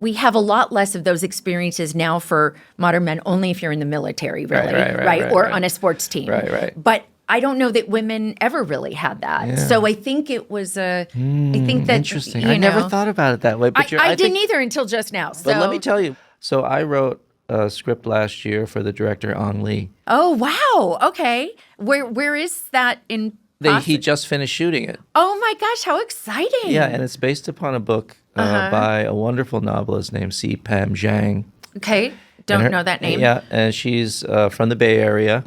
we have a lot less of those experiences now for modern men, only if you're in the military, really, right? Or on a sports team. Right. But I don't know that women ever really had that. Yeah. So I think it was I think that interesting. I never thought about it that way. But I didn't either until just now. So. But let me tell you. So I wrote a script last year for the director Ang Lee. Oh wow! Okay, where is that in? He just finished shooting it. Oh my gosh, how exciting! Yeah, and it's based upon a book by a wonderful novelist named C. Pam Zhang. Okay, don't know that name. Yeah, and she's from the Bay Area,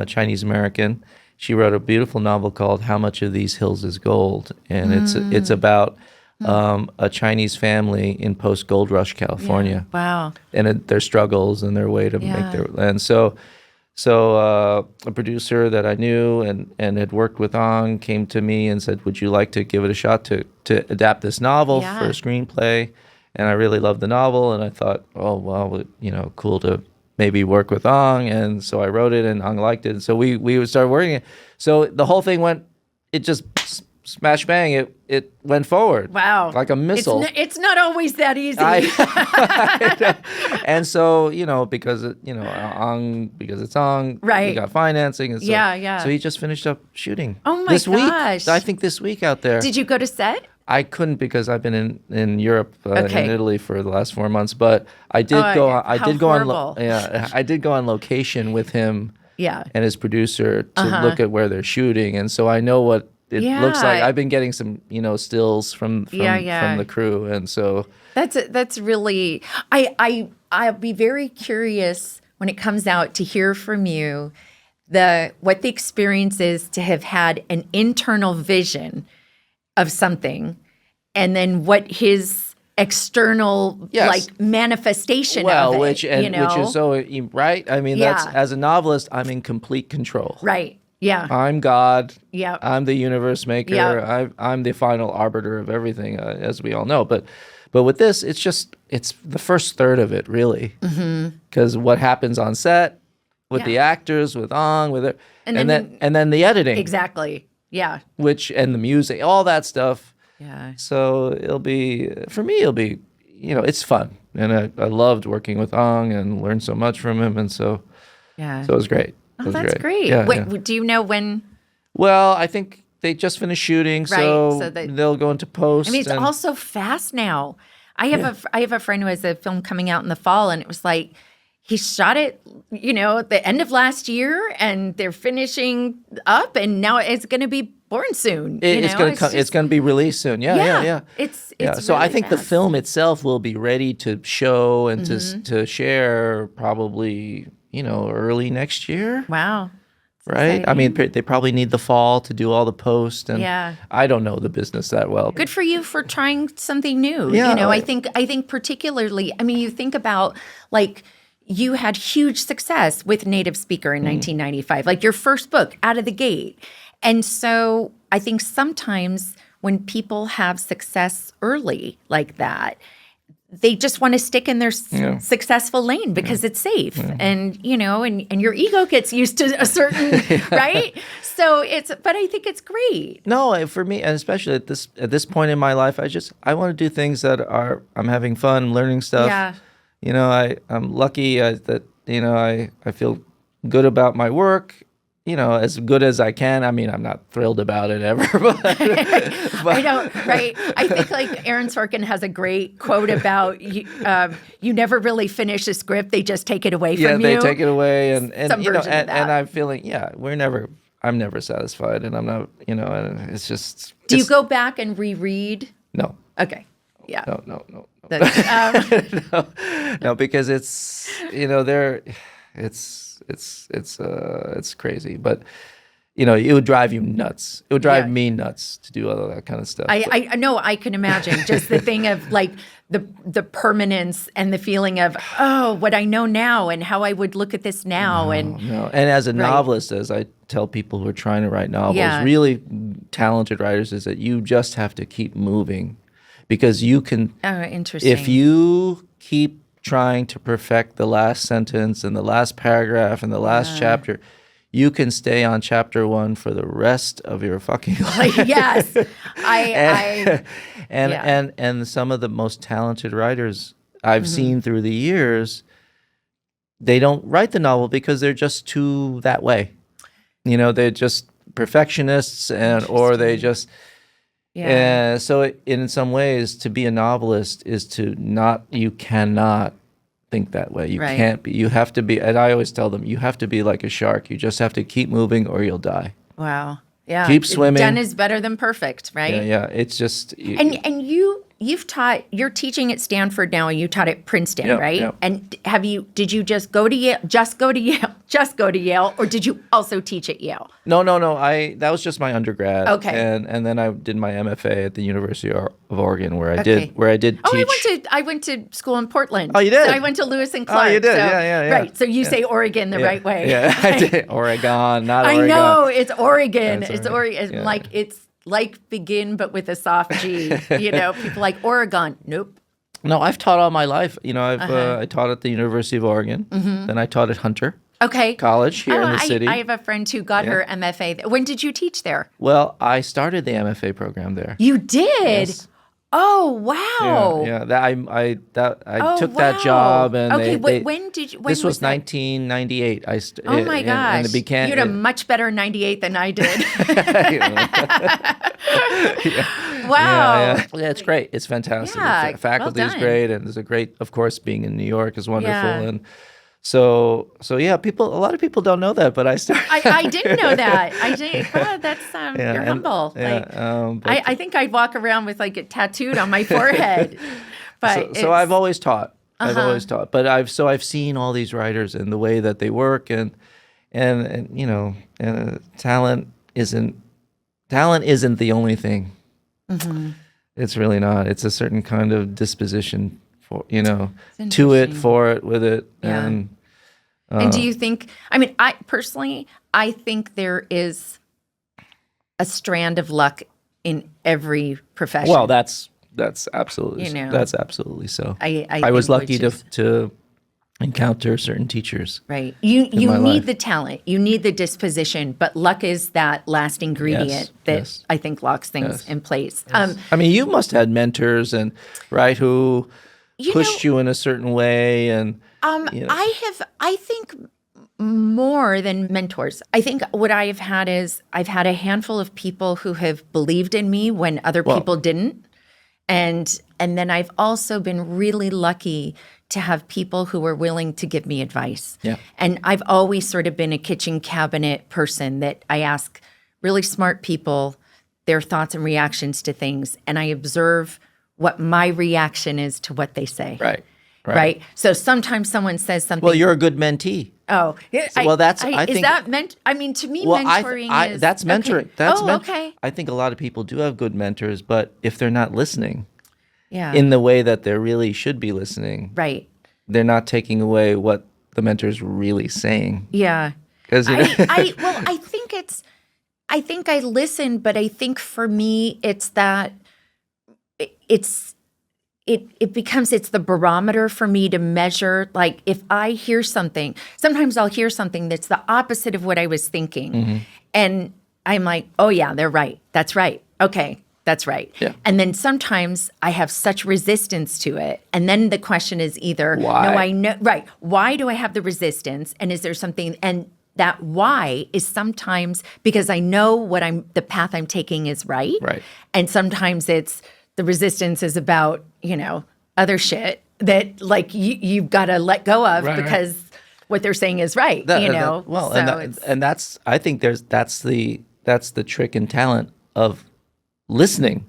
Chinese American. She wrote a beautiful novel called How Much of These Hills Is Gold, and it's about a Chinese family in post-gold rush California. Yeah. Wow. And their struggles and their way to make their land. So a producer that I knew and had worked with Ang came to me and said, would you like to give it a shot to adapt this novel for a screenplay? And I really loved the novel, and I thought, oh, well, cool to maybe work with Ang. And so I wrote it, and Ang liked it. And so we started working it. So the whole thing it just smash bang, it went forward. Wow. Like a missile. It's not always that easy. And so, because it's Ang, right. We got financing. And so, yeah. So he just finished up shooting. Oh my gosh. I think this week out there. Did you go to set? I couldn't because I've been in Europe and in Italy for the last 4 months, but I did go on location with him and his producer to look at where they're shooting, and so I know what it looks like I've been getting some, stills from the crew, and so that's really. I'll be very curious when it comes out to hear from you what the experience is to have had an internal vision of something, and then what his external manifestation of it, which is so right. I mean, that's, as a novelist, I'm in complete control. Right. Yeah. I'm God. Yeah. I'm the universe maker. Yeah. I'm the final arbiter of everything, as we all know. But with this, it's the first third of it, really, because what happens on set with the actors, with Ong, with it, and then the editing, exactly. Yeah. And the music, all that stuff. Yeah. So for me, it's fun. And I loved working with Ong and learned so much from him. And so it was great. Oh, that's great. Yeah, do you know when? Well, I think they just finished shooting, so they'll go into post. I mean, it's all so fast now. I have a friend who has a film coming out in the fall, and it was like he shot it, at the end of last year, and they're finishing up, and now it's going to be born soon. It's going to be released soon. Yeah. It's so really I think fast. the film itself will be ready to show and to share probably early next year. Wow. Right? I mean, they probably need the fall to do all the post, and I don't know the business that well. Good for you for trying something new. Yeah, I think particularly, I mean, you think about you had huge success with Native Speaker in 1995, like your first book out of the gate. And so I think sometimes when people have success early like that, they just want to stick in their successful lane because it's safe. And, and your ego gets used to a certain, right? So but I think it's great. No, for me, and especially at this point in my life, I want to do things that I'm having fun, learning stuff. Yeah. I'm lucky that, I feel good about my work. As good as I can. I mean, I'm not thrilled about it ever, but I know, right? I think Aaron Sorkin has a great quote about you never really finish a script; they just take it away from you. Yeah, they take it away, and Some version of that. and I'm feeling, I'm never satisfied, and I'm not, and it's just. Do you go back and reread? No. Okay. Yeah. No. That's, no, because it's it's crazy, but it would drive you nuts. It would drive me nuts to do all of that kind of stuff. I know, I can imagine just the thing of the permanence and the feeling of, what I know now and how I would look at this now. And as a novelist, as I tell people who are trying to write novels, really talented writers, is that you just have to keep moving, because you can. Oh, interesting. If you keep trying to perfect the last sentence and the last paragraph and the last chapter, you can stay on chapter 1 for the rest of your fucking life. Yes. And some of the most talented writers I've seen through the years, they don't write the novel because they're just too that way. They're just perfectionists, or they just. Yeah. So in some ways, to be a novelist is you cannot think that way. You can't be. You have to be, and I always tell them, you have to be like a shark. You just have to keep moving or you'll die. Wow. Yeah. Keep swimming. Done is better than perfect, right? Yeah. It's just. And you're teaching at Stanford now, and you taught at Princeton, right? Yep. And did you just go to Yale, or did you also teach at Yale? No. That was just my undergrad. Okay. And then I did my MFA at the University of Oregon, where I did teach. I went to school in Portland. Oh, you did? So I went to Lewis and Clark. Oh, you did? So, yeah. Right. So you say Oregon the right way. Yeah, I did. Oregon, not Oregon. I know, it's Oregon. It's Oregon. Yeah. It's like begin, but with a soft G. People like Oregon. Nope. No, I've taught all my life. I taught at the University of Oregon. Then I taught at Hunter College here in the city. I have a friend who got her MFA. When did you teach there? Well, I started the MFA program there. You did? Yes. Oh, wow. Yeah. I took that job, and when did you? This was 1998. Oh my gosh! And it became. You had a much better 98 than I did. Wow. Yeah, it's great. It's fantastic. Yeah, The faculty is great, and there's of course, being in New York is wonderful, and So yeah, a lot of people don't know that, but I started. I didn't know that. I didn't. God, that's you're humble. I think I'd walk around with like it tattooed on my forehead. But so I've always taught. I've always taught, but I've seen all these writers and the way that they work, and talent isn't the only thing. It's really not. It's a certain kind of disposition for to it, for it, with it, and do you think? I mean, I personally think there is a strand of luck in every profession. Well, that's absolutely that's absolutely so. I was lucky to encounter certain teachers. Right. You need the talent, you need the disposition, but luck is that last ingredient that I think locks things in place. I mean, you must have had mentors who pushed you in a certain way, and I think more than mentors. I think what I have had is I've had a handful of people who have believed in me when other people didn't. And then I've also been really lucky to have people who were willing to give me advice. Yeah. And I've always sort of been a kitchen cabinet person that I ask really smart people their thoughts and reactions to things, and I observe what my reaction is to what they say. Right. So sometimes someone says something. Well, you're a good mentee. Oh, well, that's. I think, is that meant? I mean, to me, mentoring is that's mentoring. Okay. That's okay. I think a lot of people do have good mentors, but if they're not listening, yeah, in the way that they really should be listening, right, they're not taking away what the mentor's really saying. Yeah, because I think it's. I think I listen, but I think for me, it's that it becomes the barometer for me to measure. Like if I hear something, sometimes I'll hear something that's the opposite of what I was thinking. And I'm like, oh yeah, they're right. That's right. Okay, that's right. Yeah. And then sometimes I have such resistance to it. And then the question is either, why? No, I know, right. Why do I have the resistance? And is there something, and that why is sometimes because I know the path I'm taking is right. Right. And sometimes it's, the resistance is about, other shit that like you've got to let go of because what they're saying is right, Well, so and that's I think that's the trick and talent of listening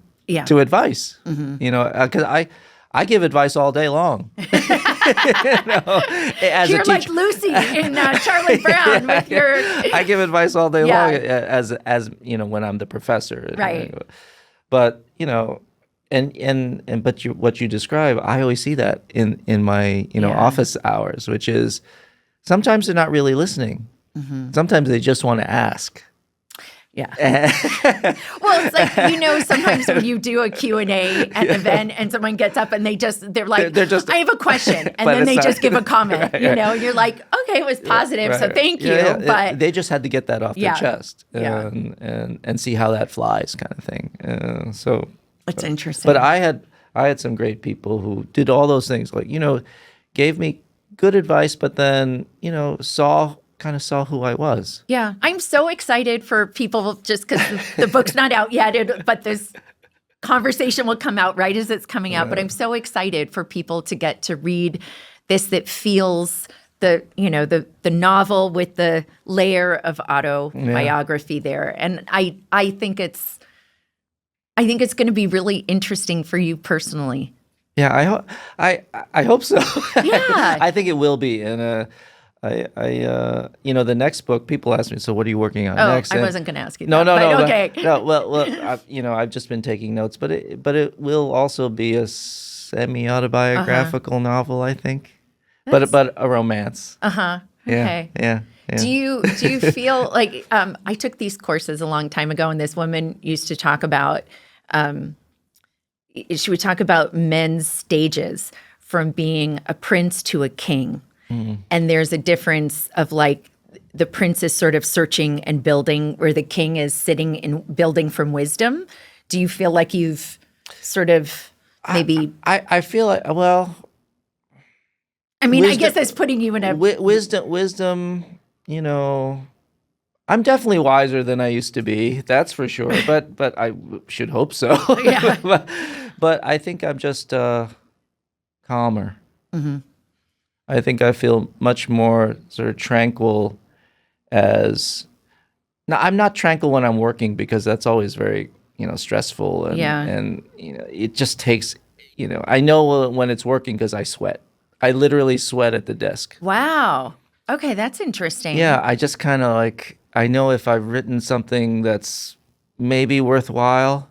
to advice. Because I give advice all day long. As You're a teacher. like Lucy in Charlie Brown with your. I give advice all day long as when I'm the professor. Right. But what you describe, I always see that in my office hours, which is sometimes they're not really listening. Sometimes they just want to ask. Yeah. Well, it's like, sometimes when you do a Q&A at an event and someone gets up and they're like, I have a question. And then they just give a comment, you're like, okay, it was positive. So thank you. But they just had to get that off their chest and see how that flies kind of thing. So it's interesting. But I had some great people who did all those things, like, gave me good advice, but then, saw who I was. Yeah. I'm so excited for people just because the book's not out yet, but this conversation will come out right as it's coming out. But I'm so excited for people to get to read this that feels the novel with the layer of autobiography there. And I think it's going to be really interesting for you personally. Yeah, I hope so. Yeah. I think it will be. And the next book, people ask me, so what are you working on next? I wasn't going to ask you that. No. Okay. No, well, I've just been taking notes, but it will also be a semi-autobiographical novel, I think. But a romance. Okay. Yeah. Do you feel like I took these courses a long time ago, and this woman used to talk about she would talk about men's stages from being a prince to a king. And there's a difference of like the prince is sort of searching and building, where the king is sitting and building from wisdom. Do you feel like you've sort of maybe? I feel like, well. I mean, wisdom, I guess that's putting you in a wisdom. I'm definitely wiser than I used to be. That's for sure. But I should hope so. Yeah. but I think I'm just calmer. I think I feel much more sort of tranquil as. Now, I'm not tranquil when I'm working because that's always very, stressful and it just takes, I know when it's working because I sweat. I literally sweat at the desk. Wow. Okay, that's interesting. Yeah, I just kind of like, I know if I've written something that's maybe worthwhile,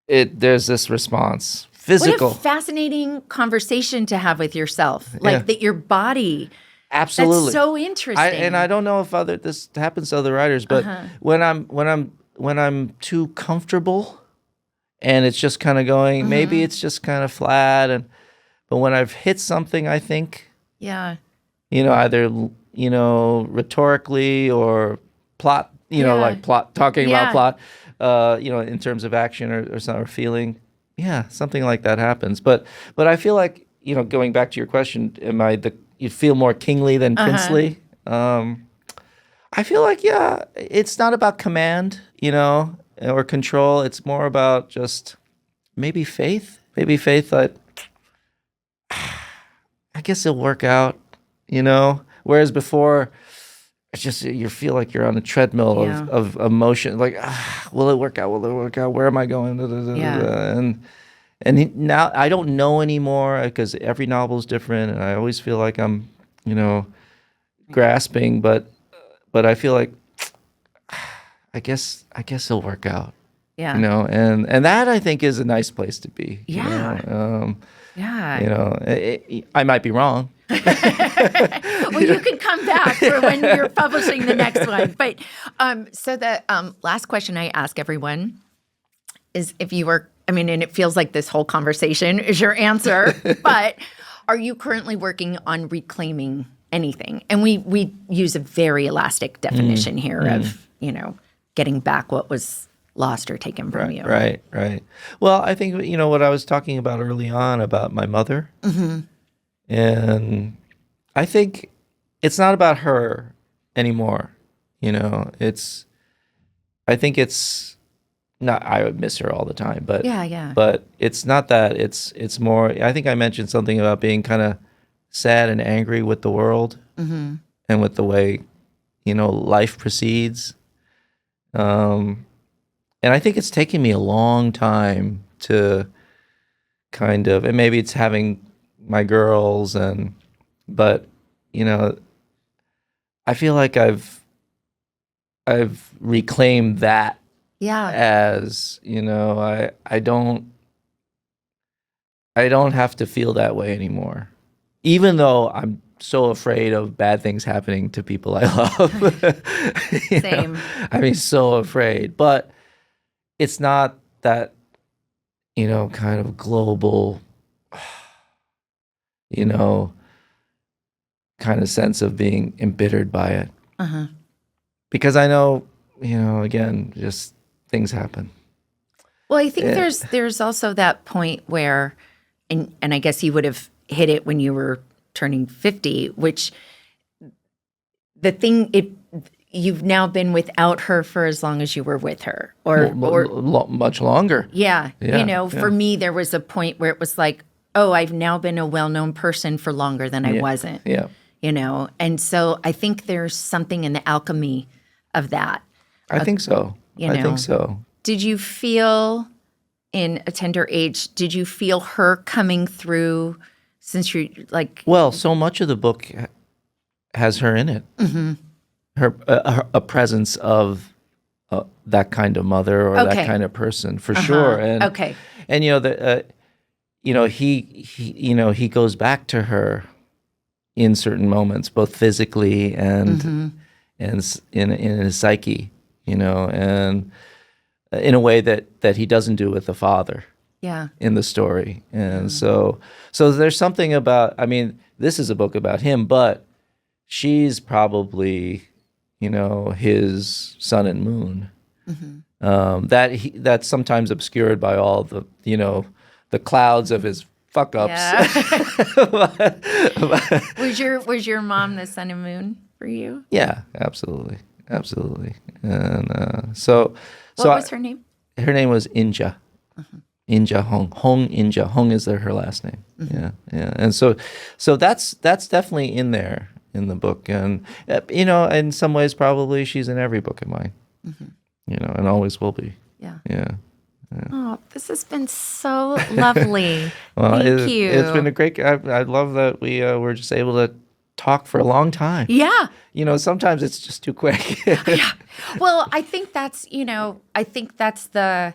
there's this response. Physical. What a fascinating conversation to have with yourself. Like that your body. Absolutely. That's so interesting. I don't know if this happens to other writers, but when I'm too comfortable and it's just kind of going, maybe it's just kind of flat, but when I've hit something, I think, either rhetorically or plot, like plot, talking about plot, in terms of action or feeling, something like that happens. But I feel like, going back to your question, you feel more kingly than princely? I feel like, it's not about command, or control. It's more about just maybe faith. Maybe faith that I guess it'll work out, Whereas before, it's just you feel like you're on a treadmill of emotion. Like, will it work out? Will it work out? Where am I going? And now I don't know anymore because every novel is different, and I always feel like I'm, grasping. But I feel like I guess it'll work out. Yeah. And that I think is a nice place to be. Yeah. I might be wrong. Well, you can come back for when you're publishing the next one. But so the last question I ask everyone is if you were, and it feels like this whole conversation is your answer, but are you currently working on reclaiming anything? And we use a very elastic definition here of, getting back what was lost or taken from you. Right. Well, I think, what I was talking about early on about my mother. And I think it's not about her anymore. I think it's not, I would miss her all the time, but but it's not that. It's more, I think I mentioned something about being kind of sad and angry with the world and with the way, life proceeds. And I think it's taken me a long time to kind of, and maybe it's having my girls but I feel like I've reclaimed that as, I don't have to feel that way anymore. Even though I'm so afraid of bad things happening to people I love. Same. So afraid. But it's not that, kind of global, kind of sense of being embittered by it. Because I know, again, just things happen. Well, I think there's also that point where, and I guess you would have hit it when you were turning 50, which you've now been without her for as long as you were with her, or much longer. Yeah. For me, there was a point where it was like, oh, I've now been a well-known person for longer than I wasn't. Yeah. And so I think there's something in the alchemy of that. I think so. I think so. Did you feel in A Tender Age, did you feel her coming through since you're like... Well, so much of the book has her in it. Her a presence of that kind of mother or that kind of person, for sure. And, and he goes back to her in certain moments, both physically and in his psyche, and in a way that he doesn't do with the father. In the story. And so there's something about, this is a book about him, but she's probably, his sun and moon. That's sometimes obscured by all the, the clouds of his fuck ups. Was your mom the sun and moon for you? Yeah, absolutely. And what was her name? Her name was Inja. Inja Hong. Hong Inja. Hong is her last name. Yeah, yeah. And so that's definitely in there in the book. And, in some ways, probably she's in every book of mine, and always will be. Yeah. Yeah. Oh, this has been so lovely. Well, Thank you. It's been a great. I love that we were just able to talk for a long time. Yeah. Sometimes it's just too quick. Yeah. Well, I think that's the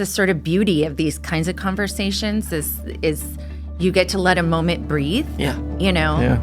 sort of beauty of these kinds of conversations is you get to let a moment breathe. Yeah. Yeah.